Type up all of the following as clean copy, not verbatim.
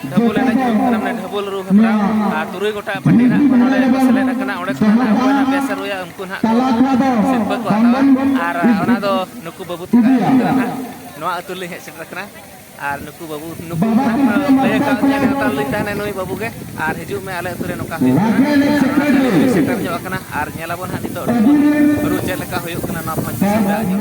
ढबुल एनेज मैंने ढबुल रू हेप्राव तुरुई गोटा पार्टी ना सेलेद करना ओडे खना बेसर रुया उनको ना सिरपा को हतावा और ओना दो नुकु बाबू तक ना नवा अतुल हे सेटर करना और नुकु बाबू नुकु लय का नेताल लई ताने नोई बाबू के और हिजु में आले तुरे नोका हुई सेटर जो करना और नेलाबन हा नितो रू चेल लेका हुयो करना ना पंच सदा जो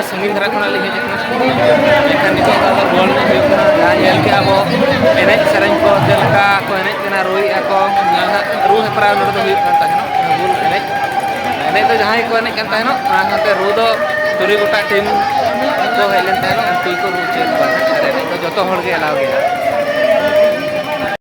संगीन धरा खना लिखे जखन नितो बॉल एल के अब एनेज सेरें को जेलका को एनेज कना रोई को रू हेपरा नोड दो हुई कान ताहेनो बुल एनेज एनेज तो जहां को एनेज कान ताहेनो साथे रू दो तुरी गोटा टीम को हेलेन ताहेनो उनको को रू चेल बा तो जतो हर के अलाव गया